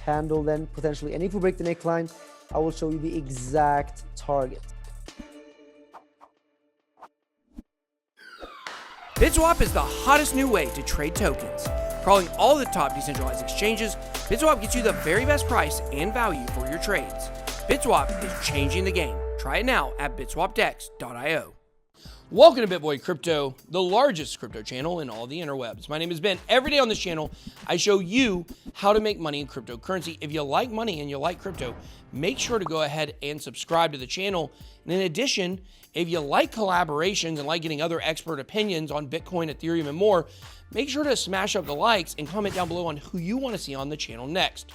candle then potentially. And if we break the neckline, I will show you the exact target. BitSwap is the hottest new way to trade tokens. Crawling all the top decentralized exchanges, BitSwap gets you the very best price and value for your trades. BitSwap is changing the game. Try it now at bitswapdex.io. Welcome to BitBoy Crypto, the largest crypto channel in all the interwebs. My name is Ben. Every day on this channel, I show you how to make money in cryptocurrency. If you like money and you like crypto, make sure to go ahead and subscribe to the channel. And in addition, if you like collaborations and like getting other expert opinions on Bitcoin, Ethereum, and more, make sure to smash up the likes and comment down below on who you want to see on the channel next.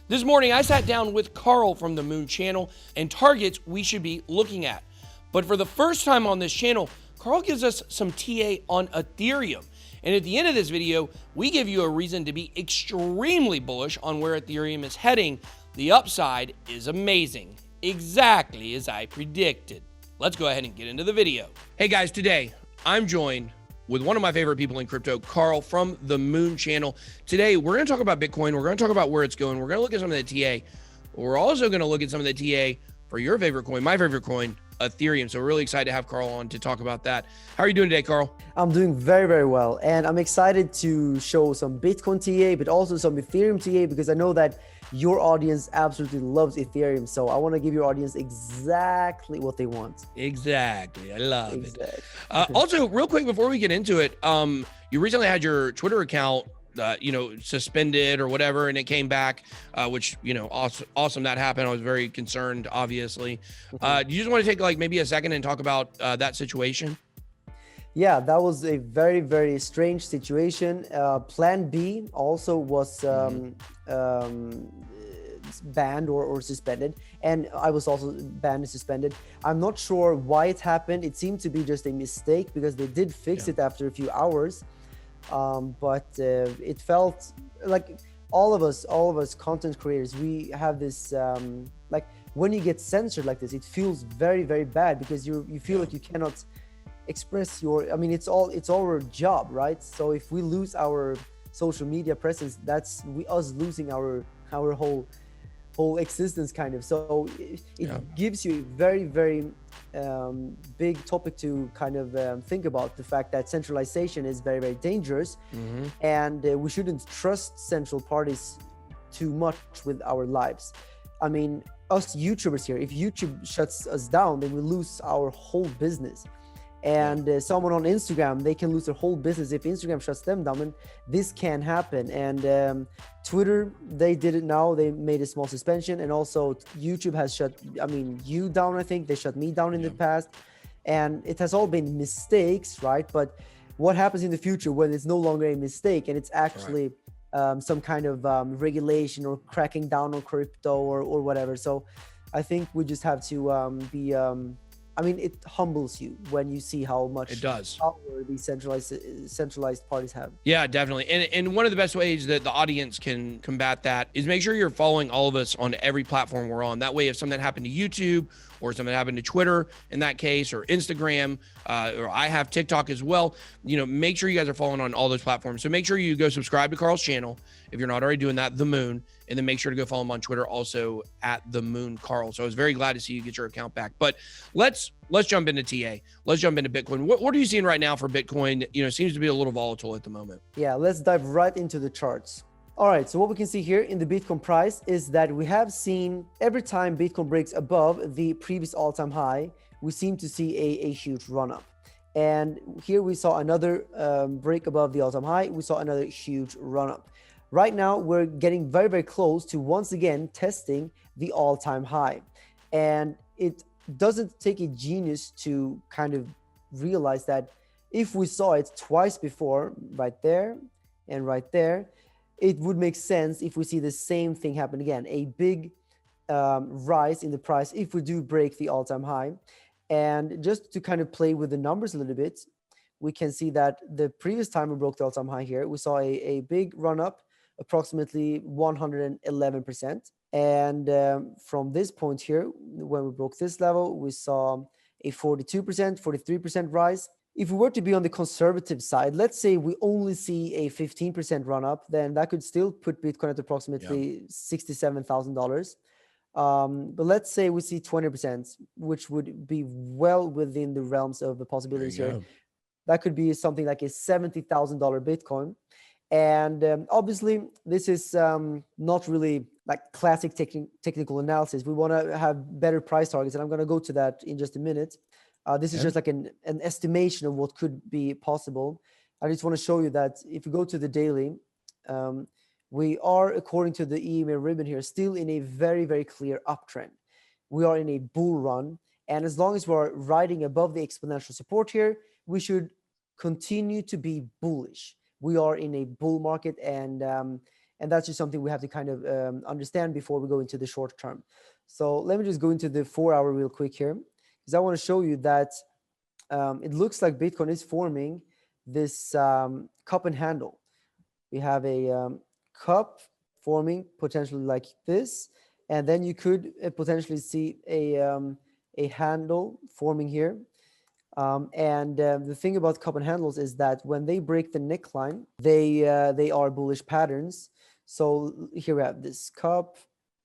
This morning, I sat down with Carl from the Moon channel and targets we should be looking at. But for the first time on this channel, Carl gives us some TA on Ethereum. And at the end of this video, we give you a reason to be extremely bullish on where Ethereum is heading. The upside is amazing, exactly as I predicted. Let's go ahead and get into the video. Hey guys, today I'm joined with one of my favorite people in crypto, Carl from the Moon channel. Today, we're gonna talk about Bitcoin. We're gonna talk about where it's going. We're gonna look at some of the TA. We're also gonna look at some of the TA for your favorite coin, my favorite coin, Ethereum. So we're really excited to have Carl on to talk about that. How are you doing today, Carl? I'm doing very, very well. And I'm excited to show some Bitcoin TA, but also some Ethereum TA, because I know that your audience absolutely loves Ethereum. So I want to give your audience exactly what they want. Exactly. I love it. Also, real quick, before we get into it, you recently had your Twitter account suspended or whatever, and it came back, which, awesome that happened. I was very concerned, obviously. Do you just want to take like maybe a second and talk about that situation? Yeah, that was a very, very strange situation. Plan B also was banned or suspended, and I was also banned and suspended. I'm not sure why it happened. It seemed to be just a mistake, because they did fix it after a few hours. But it felt like all of us content creators, we have this like when you get censored like this, it feels very, very bad, because you feel like you cannot express your, I mean, it's all our job, right? So if we lose our social media presence, that's us losing our whole existence, kind of. So it gives you a very, very big topic to kind of think about, the fact that centralization is very, very dangerous, and we shouldn't trust central parties too much with our lives. I mean, us YouTubers here, if YouTube shuts us down, then we lose our whole business. And someone on Instagram, they can lose their whole business if Instagram shuts them down. And this can happen. And Twitter, they did it now. They made a small suspension. And also YouTube has shut, you down, I think. They shut me down in the past. And it has all been mistakes, right? But what happens in the future when it's no longer a mistake and it's actually some kind of regulation or cracking down on crypto or whatever? So I think we just have to be... it humbles you when you see how much it does power these centralized parties have. Yeah, definitely. And one of the best ways that the audience can combat that is make sure you're following all of us on every platform we're on. That way, if something happened to YouTube or something happened to Twitter in that case, or Instagram, or I have TikTok as well, make sure you guys are following on all those platforms. So make sure you go subscribe to Carl's channel if you're not already doing that, The Moon, and then make sure to go follow him on Twitter also at The Moon Carl. So I was very glad to see you get your account back. But let's jump into TA. Let's jump into Bitcoin. What are you seeing right now for Bitcoin? Seems to be a little volatile at the moment. Yeah, let's dive right into the charts. All right, so what we can see here in the Bitcoin price is that we have seen every time Bitcoin breaks above the previous all-time high, we seem to see a huge run-up. And here we saw another break above the all-time high. We saw another huge run-up. Right now, we're getting very, very close to once again testing the all-time high. And it doesn't take a genius to kind of realize that if we saw it twice before, right there and right there, it would make sense if we see the same thing happen again, a big rise in the price if we do break the all-time high. And just to kind of play with the numbers a little bit, we can see that the previous time we broke the all-time high here, we saw a big run-up, approximately 111%. And from this point here, when we broke this level, we saw a 42%, 43% rise. if we were to be on the conservative side, let's say we only see a 15% run up, then that could still put Bitcoin at approximately $67,000. But let's say we see 20%, which would be well within the realms of the possibilities here. That could be something like a $70,000 Bitcoin. And obviously, this is not really like classic technical analysis. We want to have better price targets, and I'm going to go to that in just a minute. This is just like an estimation of what could be possible. I just want to show you that if you go to the daily, we are, according to the EMA ribbon here, still in a very, very clear uptrend. We are in a bull run. And as long as we're riding above the exponential support here, we should continue to be bullish. We are in a bull market, and that's just something we have to kind of understand before we go into the short term. So let me just go into the 4-hour real quick here, because I want to show you that it looks like Bitcoin is forming this cup and handle. We have a cup forming potentially like this, and then you could potentially see a handle forming here. The thing about cup and handles is that when they break the neckline, they are bullish patterns. So here we have this cup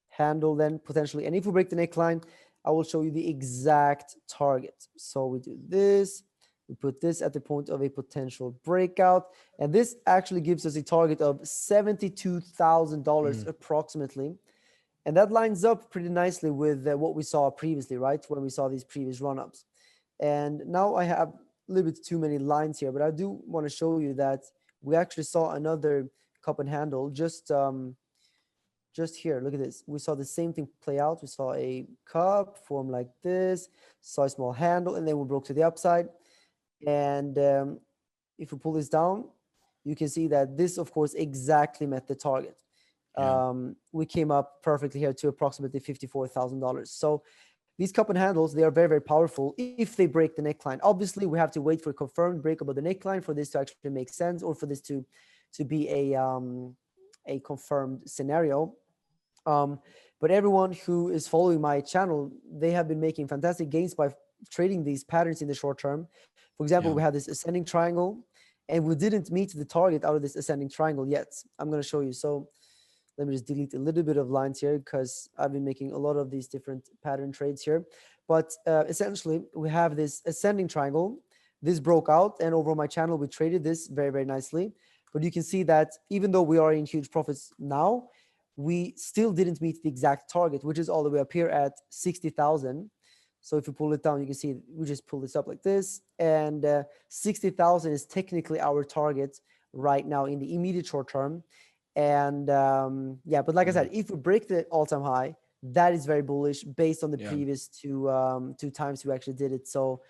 handle then potentially, and if we break the neckline, I will show you the exact target. So we do this, we put this at the point of a potential breakout, and this actually gives us a target of $72,000 approximately. And that lines up pretty nicely with what we saw previously, right? When we saw these previous run-ups. And now I have a little bit too many lines here, but I do want to show you that we actually saw another cup and handle just here. Look at this. We saw the same thing play out. We saw a cup form like this, saw a small handle, and then we broke to the upside. And if we pull this down, you can see that this, of course, exactly met the target. We came up perfectly here to approximately $54,000. So these cup and handles, they are very, very powerful if they break the neckline. Obviously, we have to wait for a confirmed break above the neckline for this to actually make sense, or for this to be a confirmed scenario. But everyone who is following my channel, they have been making fantastic gains by trading these patterns in the short term. For example, we have this ascending triangle, and we didn't meet the target out of this ascending triangle yet. I'm going to show you. So let me just delete a little bit of lines here, because I've been making a lot of these different pattern trades here. But essentially, we have this ascending triangle. This broke out, and over on my channel, we traded this very, very nicely. But you can see that even though we are in huge profits now, we still didn't meet the exact target, which is all the way up here at 60,000. So if you pull it down, you can see we just pull this up like this. And 60,000 is technically our target right now in the immediate short term. And yeah, but like I said, if we break the all-time high, that is very bullish based on the previous two times we actually did it. So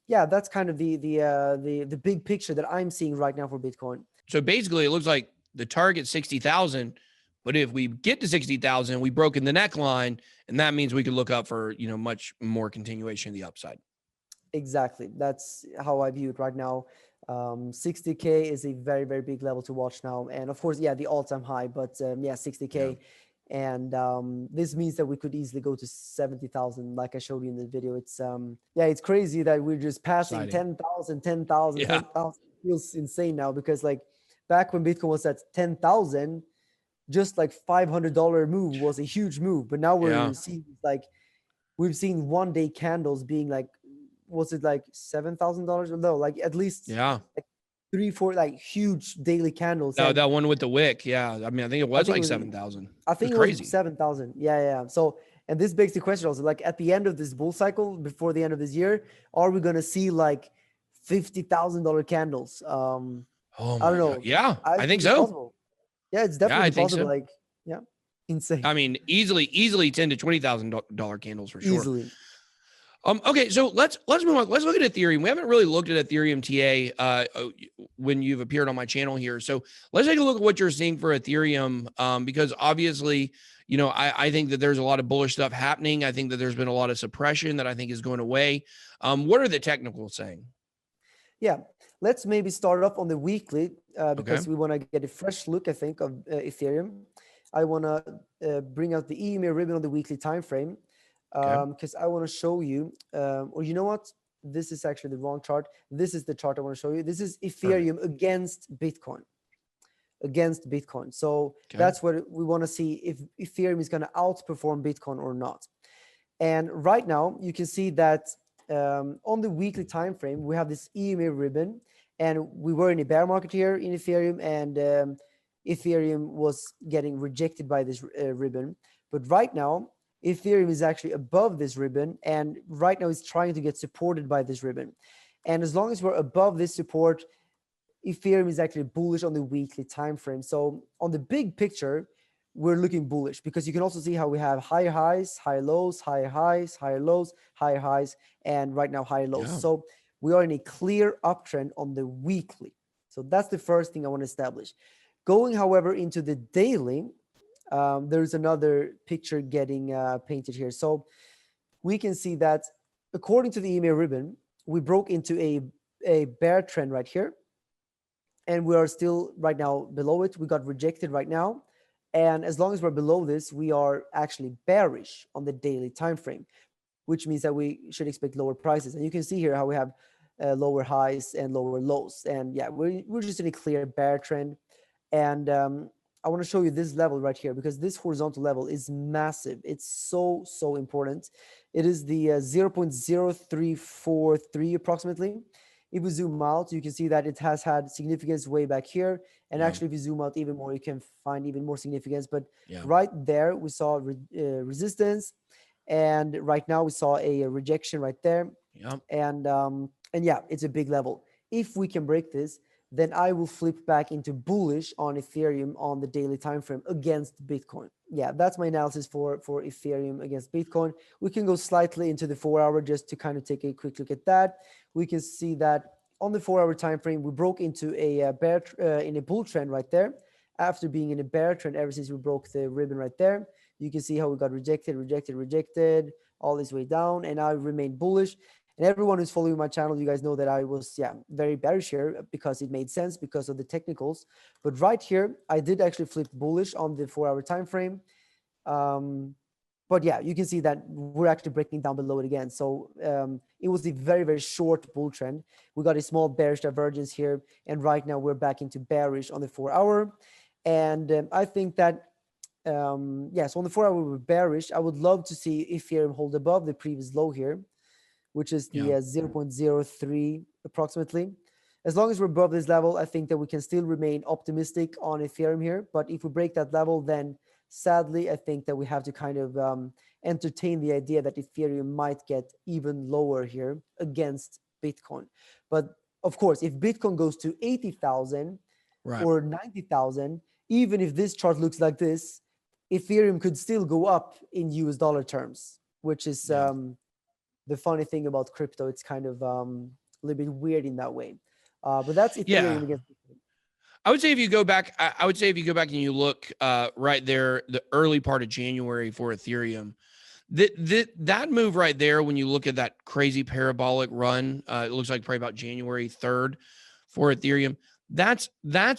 yeah, that's kind of the big picture that I'm seeing right now for Bitcoin. So basically, it looks like the target 60,000, but if we get to 60,000, we've broken the neckline, and that means we could look up for much more continuation of the upside. Exactly, that's how I view it right now. 60K is a very, very big level to watch now, and of course, yeah, the all-time high. But yeah, 60K. And this means that we could easily go to 70,000, like I showed you in the video. It's yeah, it's crazy that we're just passing 10,000. 10,000 feels insane now, because like back when Bitcoin was at 10,000, just like $500 move was a huge move. But now we're seeing like, we've seen 1-day candles being like, was it like $7,000? No, like at least like 3-4 like huge daily candles. No, that one with the wick. Yeah. I mean, I think it was like 7,000. I think it was 7,000. Yeah. So, and this begs the question also, like at the end of this bull cycle, before the end of this year, are we going to see like $50,000 candles? I don't know. God. Yeah, I think so. Possible. Yeah, it's definitely possible. So. Like, yeah, insane. I mean, easily $10,000 to $20,000 candles for sure. Easily. Okay, so let's move on. Let's look at Ethereum. We haven't really looked at Ethereum TA when you've appeared on my channel here. So let's take a look at what you're seeing for Ethereum, because obviously, I think that there's a lot of bullish stuff happening. I think that there's been a lot of suppression that I think is going away. What are the technicals saying? Yeah, let's maybe start off on the weekly because we want to get a fresh look, I think, of Ethereum. I want to bring out the EMA ribbon on the weekly time frame. Because I want to show you, or you know what? This is actually the wrong chart. This is the chart I want to show you. This is Ethereum Perfect. against Bitcoin. Against Bitcoin. So Okay. that's what we want to see, if Ethereum is going to outperform Bitcoin or not. And right now you can see that on the weekly time frame, we have this EMA ribbon, and we were in a bear market here in Ethereum, and Ethereum was getting rejected by this ribbon. But right now, Ethereum is actually above this ribbon, and right now it's trying to get supported by this ribbon. And as long as we're above this support, Ethereum is actually bullish on the weekly time frame. So on the big picture, we're looking bullish, because you can also see how we have higher highs, higher lows, higher highs, higher lows, higher highs, and right now higher lows. Yeah. So we are in a clear uptrend on the weekly. So that's the first thing I want to establish. Going, however, into the daily, there's another picture getting painted here. So we can see that according to the EMA ribbon, we broke into a bear trend right here, and we are still right now below it. We got rejected right now, and as long as we're below this, we are actually bearish on the daily time frame, which means that we should expect lower prices. And you can see here how we have lower highs and lower lows, and yeah, we're just in a clear bear trend. And I want to show you this level right here, because this horizontal level is massive. It's so important. It is the 0.0343 approximately. If we zoom out, you can see that it has had significance way back here. And Yeah. actually, if you zoom out even more, you can find even more significance. But Yeah. right there, we saw resistance. And right now, we saw a rejection right there. Yeah. And yeah, it's a big level. If we can break this, then I will flip back into bullish on Ethereum on the daily time frame against Bitcoin. Yeah, that's my analysis for Ethereum against Bitcoin. We can go slightly into the 4-hour just to kind of take a quick look at that. We can see that on the 4-hour time frame, we broke into a bear in a bull trend right there, after being in a bear trend ever since we broke the ribbon right there. You can see how we got rejected all this way down, and I remain bullish. And everyone who's following my channel, you guys know that I was very bearish here, because it made sense because of the technicals. But right here, I did actually flip bullish on the 4-hour time frame. But yeah, you can see that we're actually breaking down below it again. So it was a very short bull trend. We got a small bearish divergence here, and right now we're back into bearish on the 4-hour. And I think that so on the 4-hour we're bearish. I would love to see Ethereum hold above the previous low here, which is the 0.03 approximately. As long as we're above this level, I think that we can still remain optimistic on Ethereum here. But if we break that level, then sadly, I think that we have to kind of entertain the idea that Ethereum might get even lower here against Bitcoin. But of course, if Bitcoin goes to 80,000 or 90,000, even if this chart looks like this, Ethereum could still go up in US dollar terms, which is the funny thing about crypto. It's kind of a little bit weird in that way. But that's Ethereum against Bitcoin. I would say if you go back, and you look right there, the early part of January for Ethereum, that move right there, when you look at that crazy parabolic run, it looks like probably about January 3rd for Ethereum. That's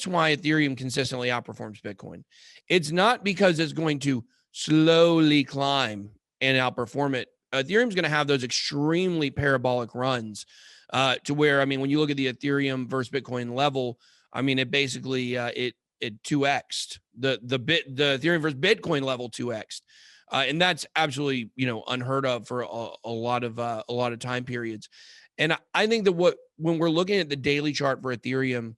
why Ethereum consistently outperforms Bitcoin. It's not because it's going to slowly climb and outperform it. Ethereum's going to have those extremely parabolic runs to where, I mean, when you look at the Ethereum versus Bitcoin level, I mean, it basically it 2x'd the Ethereum versus Bitcoin level 2x'd. And that's absolutely, unheard of for a lot of time periods. And I think that when we're looking at the daily chart for Ethereum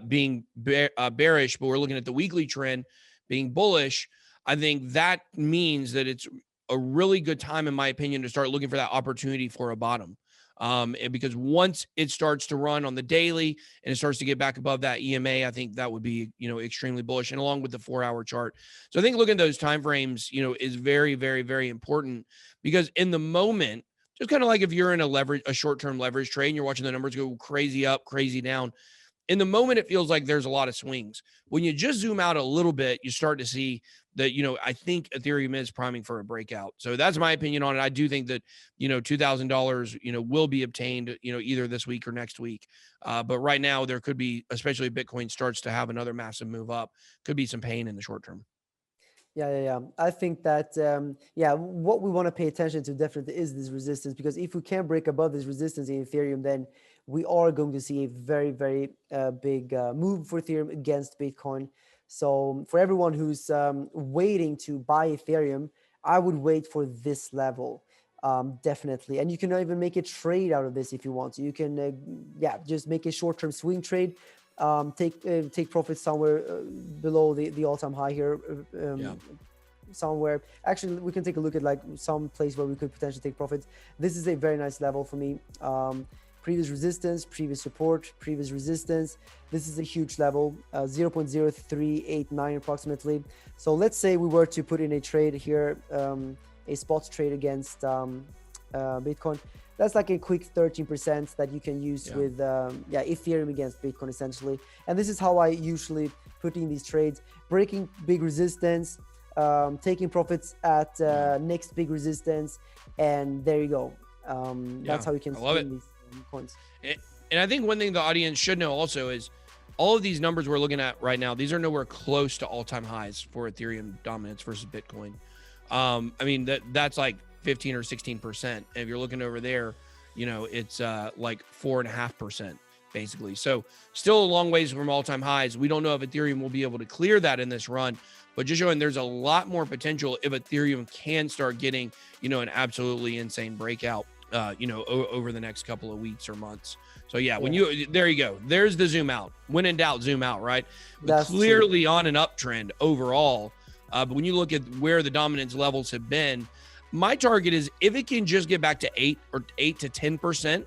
being bearish, but we're looking at the weekly trend being bullish, I think that means that it's a really good time, in my opinion, to start looking for that opportunity for a bottom. And because once it starts to run on the daily and it starts to get back above that EMA, I think that would be, extremely bullish, and along with the 4-hour chart. So I think looking at those time frames, is very, very, very important, because in the moment, just kind of like if you're in a short-term leverage trade and you're watching the numbers go crazy up, crazy down, in the moment, it feels like there's a lot of swings. When you just zoom out a little bit, you start to see that, I think Ethereum is priming for a breakout. So that's my opinion on it. I do think that, $2,000, will be obtained, either this week or next week. But right now there could be, especially if Bitcoin starts to have another massive move up, could be some pain in the short term. Yeah. I think that, yeah, what we want to pay attention to definitely is this resistance, because if we can break above this resistance in Ethereum, then we are going to see a very, very big move for Ethereum against Bitcoin. So for everyone who's waiting to buy Ethereum, I would wait for this level. Definitely. And you can even make a trade out of this if you want to. You can, yeah, just make a short-term swing trade. Take profits somewhere below the all-time high here. Somewhere, actually, we can take a look at like some place where we could potentially take profits. This is a very nice level for me. Previous resistance, previous support, previous resistance. This is a huge level, 0.0389 approximately. So let's say we were to put in a trade here, a spot trade against Bitcoin. That's like a quick 13% that you can use with Ethereum against Bitcoin essentially. And this is how I usually put in these trades: breaking big resistance, taking profits at next big resistance, and there you go. That's how you can spin these coins. And I think one thing the audience should know also is all of these numbers we're looking at right now, these are nowhere close to all-time highs for Ethereum dominance versus Bitcoin. I mean, that's like 15 or 16%. And if you're looking over there, you know, it's like 4.5% basically. So still a long ways from all-time highs. We don't know if Ethereum will be able to clear that in this run, but just showing there's a lot more potential if Ethereum can start getting, you know, an absolutely insane breakout, you know, over the next couple of weeks or months. So yeah, when there you go. There's the zoom out. When in doubt, zoom out, right? But clearly on an uptrend overall. But when you look at where the dominance levels have been, my target is if it can just get back to 8 to 10%,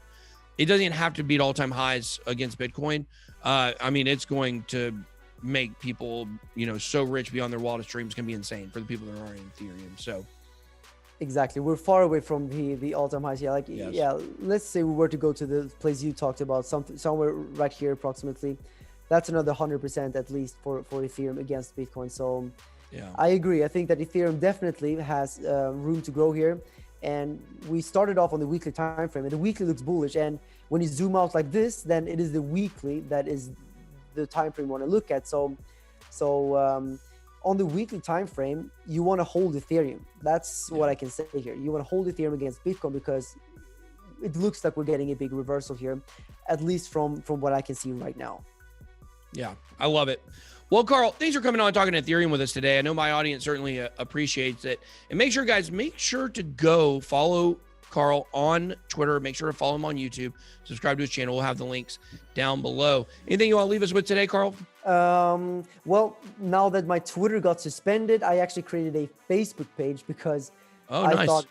it doesn't have to beat all-time highs against Bitcoin. I mean, it's going to make people, you know, so rich beyond their wildest dreams. Can be insane for the people that are in Ethereum. So exactly, we're far away from the all-time highs. Yeah, like let's say we were to go to the place you talked about, somewhere right here approximately. That's another 100% at least for Ethereum against Bitcoin. So yeah, I agree. I think that Ethereum definitely has room to grow here. And we started off on the weekly time frame, and the weekly looks bullish. And when you zoom out like this, then it is the weekly that is the time frame you want to look at. So on the weekly time frame, you want to hold Ethereum. That's what I can say here. You want to hold Ethereum against Bitcoin because it looks like we're getting a big reversal here, at least from what I can see right now. Yeah, I love it. Well, Carl, thanks for coming on and talking Ethereum with us today. I know my audience certainly appreciates it. And make sure, guys, to go follow Carl on Twitter. Make sure to follow him on YouTube. Subscribe to his channel. We'll have the links down below. Anything you want to leave us with today, Carl? Well, now that my Twitter got suspended, I actually created a Facebook page because I thought,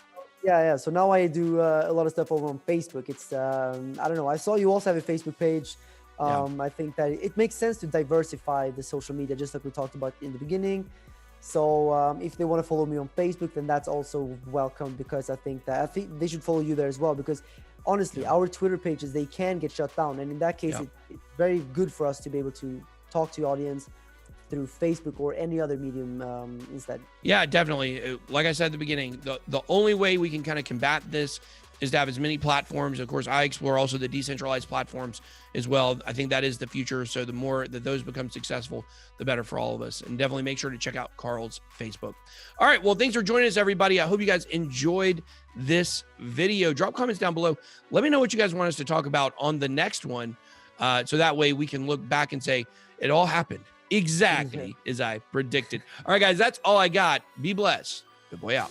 so now I do a lot of stuff over on Facebook. It's, I don't know. I saw you also have a Facebook page. I think that it makes sense to diversify the social media, just like we talked about in the beginning. So if they want to follow me on Facebook, then that's also welcome, because I think they should follow you there as well, because honestly, our Twitter pages, they can get shut down. And in that case, it's very good for us to be able to talk to your audience through Facebook or any other medium instead. Yeah, definitely. Like I said at the beginning, the only way we can kind of combat this is to have as many platforms. Of course, I explore also the decentralized platforms as well. I think that is the future. So the more that those become successful, the better for all of us. And definitely make sure to check out Carl's Facebook. All right. Well, thanks for joining us, everybody. I hope you guys enjoyed this video. Drop comments down below. Let me know what you guys want us to talk about on the next one. So that way we can look back and say, it all happened exactly as I predicted. All right, guys, that's all I got. Be blessed. Good boy out.